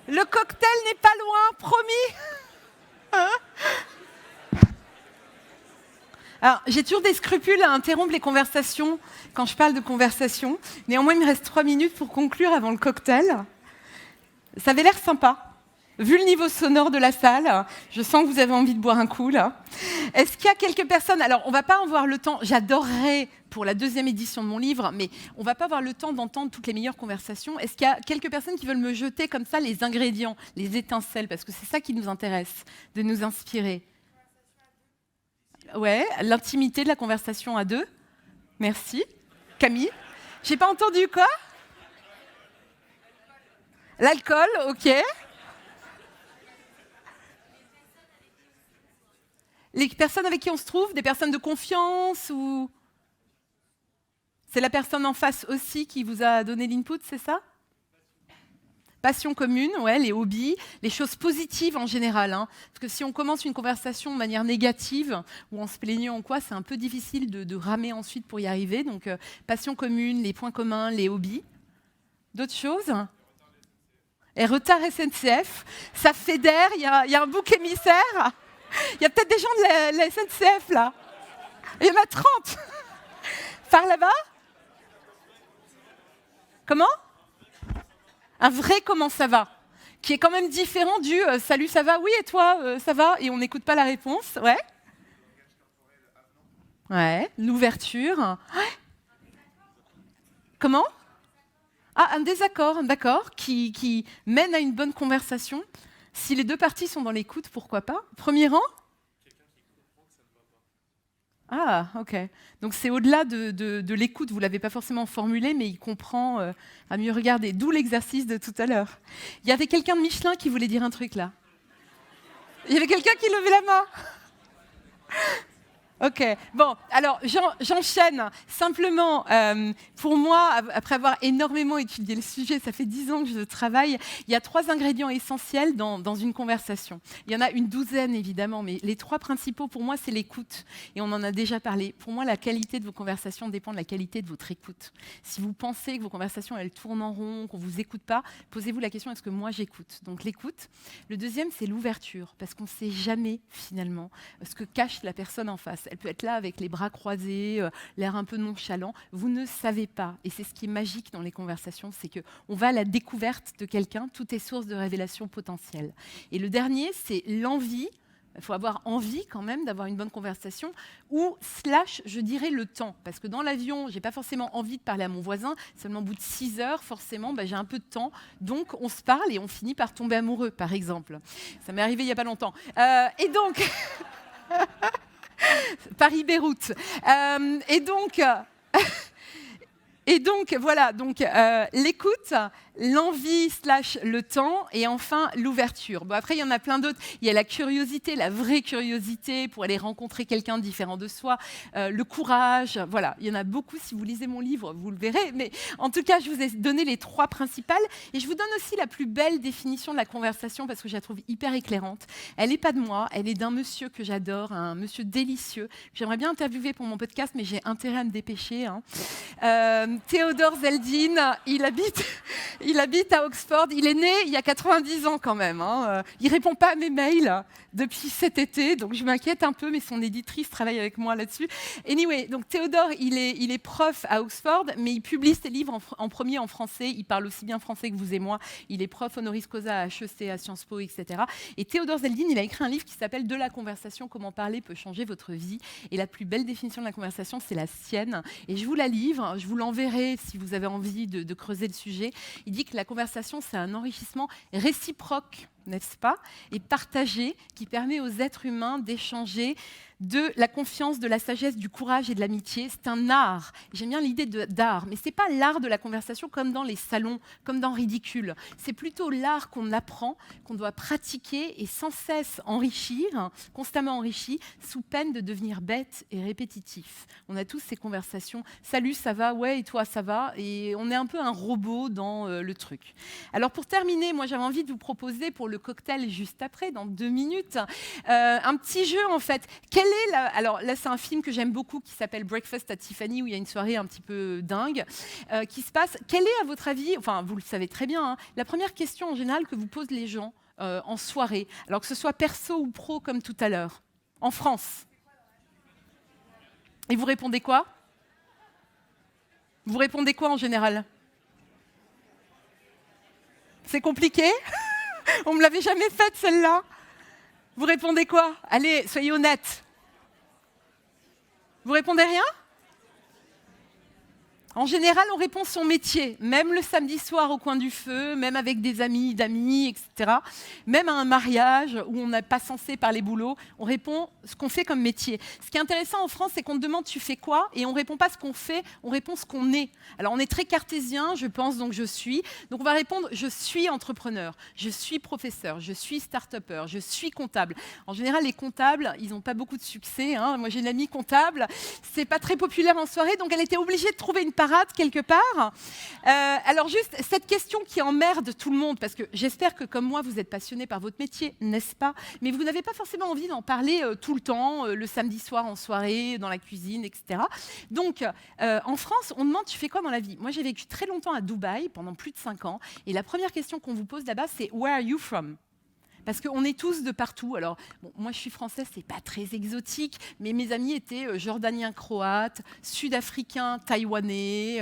Le cocktail n'est pas loin, promis. Alors, j'ai toujours des scrupules à interrompre les conversations quand je parle de conversation. Néanmoins, il me reste 3 minutes pour conclure avant le cocktail. Ça avait l'air sympa. Vu le niveau sonore de la salle, je sens que vous avez envie de boire un coup, là. Est-ce qu'il y a quelques personnes... Alors, on ne va pas avoir le temps... J'adorerais, pour la 2e édition de mon livre, mais on ne va pas avoir le temps d'entendre toutes les meilleures conversations. Est-ce qu'il y a quelques personnes qui veulent me jeter comme ça les ingrédients, les étincelles, parce que c'est ça qui nous intéresse, de nous inspirer? Ouais, l'intimité de la conversation à deux. Merci. Camille? J'ai pas entendu quoi? L'alcool, ok. Les personnes avec qui on se trouve, des personnes de confiance ou... C'est la personne en face aussi qui vous a donné l'input, c'est ça? Passion commune, ouais, les hobbies, les choses positives en général. Hein. Parce que si on commence une conversation de manière négative ou en se plaignant ou quoi, c'est un peu difficile de ramer ensuite pour y arriver. Donc, passion commune, les points communs, les hobbies. D'autres choses? Et retard SNCF, ça fédère, il y a un bouc émissaire. Il y a peut-être des gens de la SNCF, là. Il y en a 30. Par là-bas? Comment? Un vrai comment ça va, qui est quand même différent du salut, ça va? Oui, et toi, ça va? Et on n'écoute pas la réponse. Ouais. Ouais. L'ouverture. Ouais. Comment? Ah, un désaccord, d'accord, qui mène à une bonne conversation. Si les deux parties sont dans l'écoute, pourquoi pas? Premier rang? Ah, ok. Donc c'est au-delà de l'écoute, vous ne l'avez pas forcément formulé, mais il comprend à mieux regarder. D'où l'exercice de tout à l'heure. Il y avait quelqu'un de Michelin qui voulait dire un truc là. Il y avait quelqu'un qui levait la main. Ok, bon, alors j'enchaîne. Simplement, pour moi, après avoir énormément étudié le sujet, ça fait 10 ans que je travaille, il y a 3 ingrédients essentiels dans une conversation. Il y en a une douzaine, évidemment, mais les 3 principaux, pour moi, c'est l'écoute. Et on en a déjà parlé. Pour moi, la qualité de vos conversations dépend de la qualité de votre écoute. Si vous pensez que vos conversations, elles tournent en rond, qu'on ne vous écoute pas, posez-vous la question, est-ce que moi, j'écoute? Donc l'écoute. Le deuxième, c'est l'ouverture, parce qu'on ne sait jamais, finalement, ce que cache la personne en face. Elle peut être là avec les bras croisés, l'air un peu nonchalant. Vous ne savez pas. Et c'est ce qui est magique dans les conversations, c'est qu'on va à la découverte de quelqu'un. Tout est source de révélation potentielle. Et le dernier, c'est l'envie. Il faut avoir envie quand même d'avoir une bonne conversation ou je dirais le temps. Parce que dans l'avion, je n'ai pas forcément envie de parler à mon voisin. Seulement au bout de 6 heures, forcément, j'ai un peu de temps. Donc, on se parle et on finit par tomber amoureux, par exemple. Ça m'est arrivé il n'y a pas longtemps. Et donc... Paris-Beyrouth. Et donc, voilà, l'écoute, l'envie / le temps, et enfin l'ouverture. Bon, après, il y en a plein d'autres. Il y a la curiosité, la vraie curiosité pour aller rencontrer quelqu'un de différent de soi, le courage, voilà. Il y en a beaucoup. Si vous lisez mon livre, vous le verrez. Mais en tout cas, je vous ai donné les 3 principales. Et je vous donne aussi la plus belle définition de la conversation parce que je la trouve hyper éclairante. Elle n'est pas de moi, elle est d'un monsieur que j'adore, un monsieur délicieux. J'aimerais bien interviewer pour mon podcast, mais j'ai intérêt à me dépêcher. Théodore Zeldin, il habite à Oxford. Il est né il y a 90 ans quand même. Il répond pas à mes mails depuis cet été, donc je m'inquiète un peu, mais son éditrice travaille avec moi là-dessus. Anyway, donc Théodore, il est prof à Oxford, mais il publie ses livres en premier en français. Il parle aussi bien français que vous et moi. Il est prof honoris causa à HEC, à Sciences Po, etc. Et Théodore Zeldin, il a écrit un livre qui s'appelle « De la conversation, comment parler peut changer votre vie ». Et la plus belle définition de la conversation, c'est la sienne. Et je vous la livre, je vous l'enverrai si vous avez envie de creuser le sujet. Il dit que la conversation, c'est un enrichissement réciproque, n'est-ce pas, et partagé, qui permet aux êtres humains d'échanger de la confiance, de la sagesse, du courage et de l'amitié. C'est un art. J'aime bien l'idée d'art, mais ce n'est pas l'art de la conversation comme dans les salons, comme dans Ridicule. C'est plutôt l'art qu'on apprend, qu'on doit pratiquer et sans cesse enrichir, constamment enrichi, sous peine de devenir bête et répétitif. On a tous ces conversations. Salut, ça va? Ouais, et toi, ça va? Et on est un peu un robot dans le truc. Alors pour terminer, moi j'avais envie de vous proposer pour le cocktail juste après, dans 2 minutes, un petit jeu en fait. Alors là, c'est un film que j'aime beaucoup qui s'appelle Breakfast at Tiffany, où il y a une soirée un petit peu dingue qui se passe. Quelle est, à votre avis, enfin vous le savez très bien, hein, la première question en général que vous posent les gens en soirée, alors que ce soit perso ou pro comme tout à l'heure, en France? Et vous répondez quoi? Vous répondez quoi en général? C'est compliqué? On ne me l'avait jamais faite celle-là. Vous répondez quoi? Allez, soyez honnête. Vous répondez rien? En général, on répond son métier, même le samedi soir au coin du feu, même avec des amis, d'amis, etc. Même à un mariage où on n'est pas censé parler boulot, on répond ce qu'on fait comme métier. Ce qui est intéressant en France, c'est qu'on demande tu fais quoi et on ne répond pas ce qu'on fait, on répond ce qu'on est. Alors on est très cartésien, je pense, donc je suis. Donc on va répondre je suis entrepreneur, je suis professeur, je suis start-upper, je suis comptable. En général, les comptables, ils n'ont pas beaucoup de succès. Moi, j'ai une amie comptable, c'est pas très populaire en soirée, donc elle était obligée de trouver une parade quelque part. Alors juste, cette question qui emmerde tout le monde, parce que j'espère que comme moi, vous êtes passionné par votre métier, n'est-ce pas? Mais vous n'avez pas forcément envie d'en parler tout le temps, le samedi soir en soirée, dans la cuisine, etc. Donc, en France, on demande, tu fais quoi dans la vie? Moi, j'ai vécu très longtemps à Dubaï, pendant plus de 5 ans, et la première question qu'on vous pose là-bas, c'est « Where are you from ?» parce qu'on est tous de partout. Alors, bon, moi, je suis française, c'est pas très exotique, mais mes amis étaient jordaniens, croates, sud-africains, taïwanais.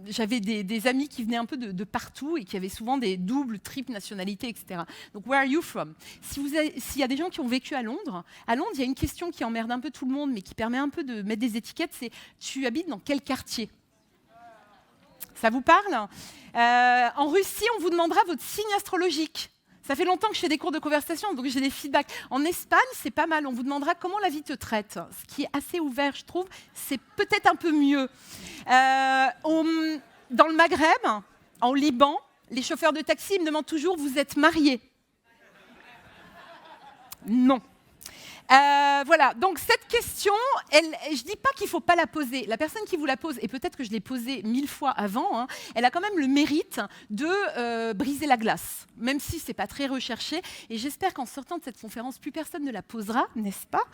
J'avais des amis qui venaient un peu de partout et qui avaient souvent des doubles, triples nationalités, etc. Donc, where are you from? S'il y a des gens qui ont vécu à Londres, il y a une question qui emmerde un peu tout le monde, mais qui permet un peu de mettre des étiquettes, c'est tu habites dans quel quartier? Ça vous parle? En Russie, on vous demandera votre signe astrologique. Ça fait longtemps que je fais des cours de conversation, donc j'ai des feedbacks. En Espagne, c'est pas mal. On vous demandera comment la vie te traite. Ce qui est assez ouvert, je trouve. C'est peut-être un peu mieux. Dans le Maghreb, en Liban, les chauffeurs de taxi me demandent toujours, vous êtes mariés? Non. Voilà, donc cette question, je ne dis pas qu'il ne faut pas la poser. La personne qui vous la pose, et peut-être que je l'ai posée 1000 fois avant, elle a quand même le mérite de briser la glace, même si ce n'est pas très recherché. Et j'espère qu'en sortant de cette conférence, plus personne ne la posera, n'est-ce pas?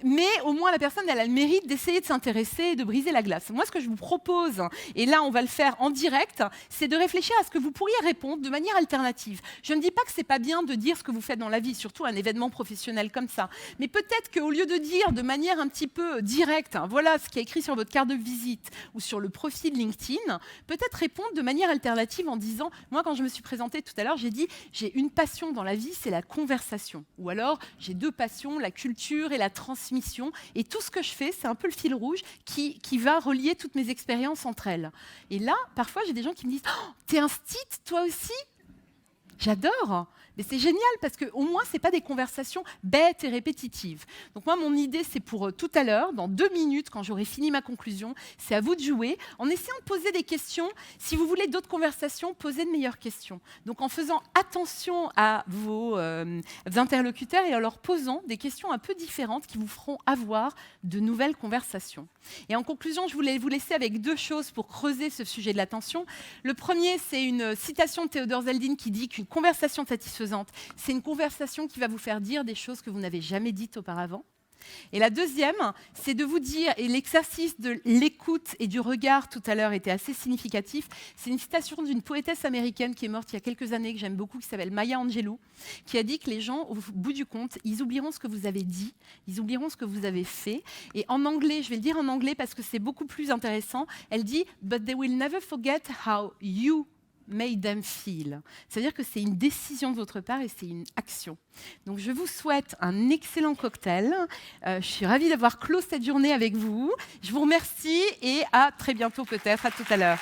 Mais au moins, la personne, elle a le mérite d'essayer de s'intéresser et de briser la glace. Moi, ce que je vous propose, et là, on va le faire en direct, c'est de réfléchir à ce que vous pourriez répondre de manière alternative. Je ne dis pas que ce n'est pas bien de dire ce que vous faites dans la vie, surtout un événement professionnel comme ça. Mais peut-être qu'au lieu de dire de manière un petit peu directe, voilà ce qui est écrit sur votre carte de visite ou sur le profil LinkedIn, peut-être répondre de manière alternative en disant, moi quand je me suis présentée tout à l'heure, j'ai dit, j'ai une passion dans la vie, c'est la conversation. Ou alors, j'ai deux passions, la culture et la transmission. Et tout ce que je fais, c'est un peu le fil rouge qui va relier toutes mes expériences entre elles. Et là, parfois, j'ai des gens qui me disent, oh, t'es un stit, toi aussi? J'adore. Mais c'est génial parce qu'au moins, ce n'est pas des conversations bêtes et répétitives. Donc moi, mon idée, c'est pour tout à l'heure, dans 2 minutes, quand j'aurai fini ma conclusion, c'est à vous de jouer, en essayant de poser des questions. Si vous voulez d'autres conversations, posez de meilleures questions. Donc en faisant attention à vos interlocuteurs et en leur posant des questions un peu différentes qui vous feront avoir de nouvelles conversations. Et en conclusion, je voulais vous laisser avec 2 choses pour creuser ce sujet de l'attention. Le premier, c'est une citation de Theodor Zeldin qui dit qu'une conversation satisfaisante, c'est une conversation qui va vous faire dire des choses que vous n'avez jamais dites auparavant. Et la deuxième, c'est de vous dire, et l'exercice de l'écoute et du regard tout à l'heure était assez significatif, c'est une citation d'une poétesse américaine qui est morte il y a quelques années, que j'aime beaucoup, qui s'appelle Maya Angelou, qui a dit que les gens, au bout du compte, ils oublieront ce que vous avez dit, ils oublieront ce que vous avez fait. Et en anglais, je vais le dire en anglais parce que c'est beaucoup plus intéressant, elle dit « But they will never forget how you made them feel ». C'est-à-dire que c'est une décision de votre part et c'est une action. Donc je vous souhaite un excellent cocktail. Je suis ravie d'avoir clos cette journée avec vous. Je vous remercie et à très bientôt peut-être, à tout à l'heure.